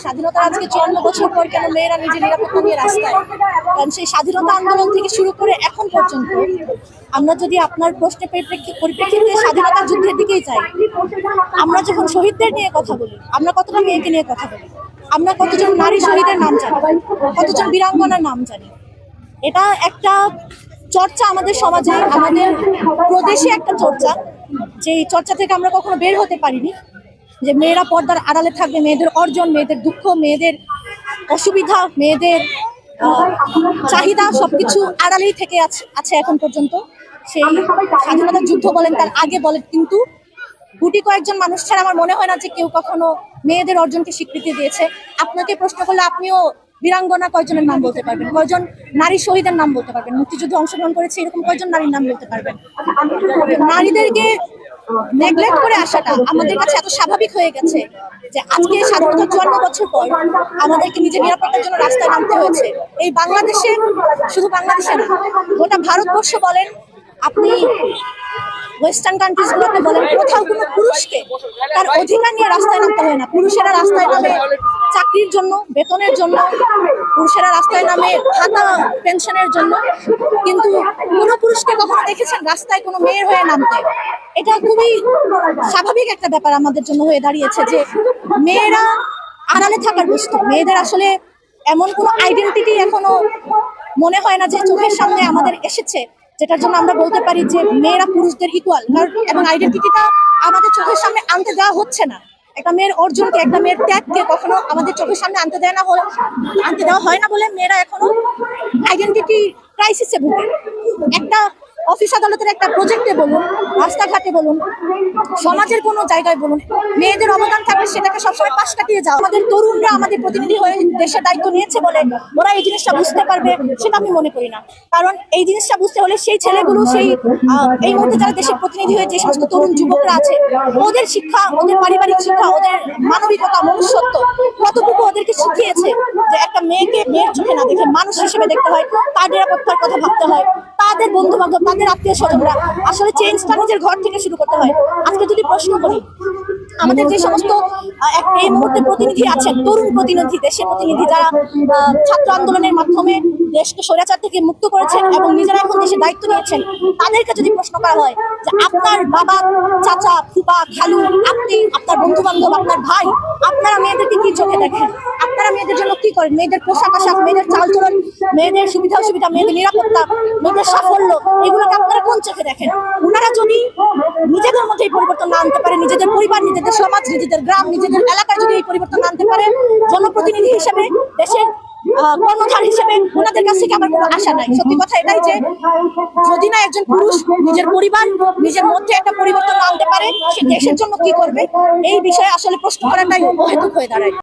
স্বাধীনতার আজকে 54 বছর পর কেন মেয়েরা নিজের নিরাপত্তা নিয়ে রাস্তায়? কারণ সেই স্বাধীনতা আন্দোলন থেকে শুরু করে এখন পর্যন্ত আমরা যদি আপনার প্রশ্নের পরিপ্রেক্ষিতে স্বাধীনতা যুদ্ধের দিকেই যাই, আমরা যখন শহীদদের নিয়ে কথা বলি, আমরা কতটা মেয়েকে নিয়ে কথা বলি, আমরা কতজন নারী শহীদের নাম জানি, কতজন বীরাঙ্গনার নাম জানি। এটা একটা চর্চা আমাদের সমাজে, আমাদের প্রদেশে একটা চর্চা, যে চর্চা থেকে আমরা কখনো বের হতে পারিনি। যে মেয়েরা পর্দার আড়ালে থাকবে, মেয়েদের অর্জন, মেয়েদের দুঃখ, মেয়েদের অসুবিধা, মেয়েদের চাহিদা সবকিছু আড়ালেই থেকে আছে এখন পর্যন্ত। সেই স্বাধীনতা যুদ্ধ বলেন, তার আগে বলেন, কিন্তু গুটি কয়েকজন মানুষ ছাড়া আমার মনে হয় না যে কেউ কখনো মেয়েদের অর্জনকে স্বীকৃতি দিয়েছে। আপনাকে প্রশ্ন করলে আপনিও বীরাঙ্গনা কয়জনের নাম বলতে পারবেন, কয়জন নারী শহীদের নাম বলতে পারবেন, মুক্তিযুদ্ধে অংশগ্রহণ করেছে এরকম কয়জন নারীর নাম বলতে পারবেন? নারীদেরকে নেগলেক্ট করে আসাটা আমাদের কাছে এত স্বাভাবিক হয়ে গেছে যে আজকে স্বাধীনতার 54 বছর পর আমাদেরকে নিজের নিরাপত্তার জন্য রাস্তায় নামতে হয়েছে। এই বাংলাদেশে, শুধু বাংলাদেশে না, গোটা ভারতবর্ষ বলেন, আপনি ওয়েস্টার্ন কান্ট্রিজ গুলোতে বলেন, কোথাও কোনো পুরুষকে তার অধিকার নিয়ে রাস্তায় নামতে হয় না। পুরুষেরা রাস্তায় নামে চাকরির জন্য, বেতনের জন্য, পুরুষেরা রাস্তায় নামে ভাতা পেনশনের জন্য, কিন্তু কোনো পুরুষকে কখনো দেখেছেন রাস্তায় কোনো মেয়ের হয়ে নামতে? এটা খুবই স্বাভাবিক একটা ব্যাপার আমাদের জন্য হয়ে দাঁড়িয়েছে যে মেয়েরা আড়ালে থাকার বস্তু। মেয়েদের আসলে এমন কোনো আইডেন্টিটি এখনো মনে হয় না যে চোখের সামনে আমাদের এসেছে, যেটার জন্য আমরা বলতে পারি যে মেয়েরা পুরুষদের ইকুয়াল। এবং আইডেন্টিটিটা আমাদের চোখের সামনে আনতে দেওয়া হচ্ছে না। একটা মেয়ের অর্জনকে, একটা মেয়ের ত্যাগকে কখনো আমাদের চোখের সামনে আনতে দেওয়া হয় না বলে মেয়েরা এখনো আইডেন্টিটি ক্রাইসিসে ভুগে। একটা অফিস আদালতের একটা প্রজেক্টে বলুন, রাস্তাঘাটে বলুন, সমাজের কোনো জায়গায় বলুন, মেয়েদের অবদান থাকলে সেটাকে সবসময় পাশ কাটিয়ে যাও। আমাদের তরুণরা আমাদের প্রতিনিধি হয়ে দেশের দায়িত্ব নিয়েছে বলে ওরা এই জিনিসটা বুঝতে পারবে সেটা আমি মনে করি না। কারণ এই জিনিসটা বুঝতে হলে সেই ছেলেগুলো, এই মুহূর্তে যারা দেশের প্রতিনিধি হয়ে যে সমস্ত তরুণ যুবকরা আছে, ওদের শিক্ষা, ওদের পারিবারিক শিক্ষা, ওদের মানবিকতা, মনুষ্যত্ব কতটুকু ওদেরকে শিখিয়েছে যে একটা মেয়েকে মেয়ের চোখে না দেখে মানুষ হিসেবে দেখতে হয়, তার নিরাপত্তার কথা ভাবতে হয়, তাদের বন্ধু বান্ধব, তাদের আত্মীয় স্বজনরা। আসলে চেঞ্জটা নিজের ঘর থেকে শুরু করতে হয়। আজকে যদি প্রশ্ন করি, আমাদের যে সমস্ত এই মুহূর্তে প্রতিনিধি আছেন, তরুণ প্রতিনিধি, দেশের প্রতিনিধি, যারা ছাত্র আন্দোলনের মাধ্যমে দেশকে স্বৈরাচার থেকে মুক্ত করেছেন এবং নিজেরা এখন দেশের দায়িত্ব নিয়েছেন, তাদেরকে যদি প্রশ্ন করা হয় যে আপনার বাবা, চাচা, ফুপা, খালু, আপনি, আপনার বন্ধু বান্ধব, আপনার ভাই, আপনারা মেয়েদেরকে কি চোখে দেখেন? আপনারা মেয়েদের জন্য কি করেন? মেয়েদের পোশাক আশাক, মেয়েদের চালচলন, মেয়েদের সুবিধা অসুবিধা, মেয়েদের নিরাপত্তা, মেয়েদের সাফল্য, এগুলোকে আপনারা কোন চোখে দেখেন? ওনারা যদি নিজেদের মধ্যে এই পরিবর্তন না আনতে পারে, নিজেদের পরিবার, নিজেদের সমাজ, নিজেদের গ্রাম, নিজেদের এলাকায় যদি এই পরিবর্তন আনতে পারে, জনপ্রতিনিধি হিসেবে, দেশের কর্মধার হিসেবে ওনাদের কাছ থেকে আমার কোনো আশা নাই। সত্যি কথা এটাই যে যদি না একজন পুরুষ নিজের পরিবার, নিজের মধ্যে একটা পরিবর্তন আনতে পারে, সে দেশের জন্য কি করবে? এই বিষয়ে আসলে প্রশ্ন করাটাই অহেতুক হয়ে দাঁড়ায়।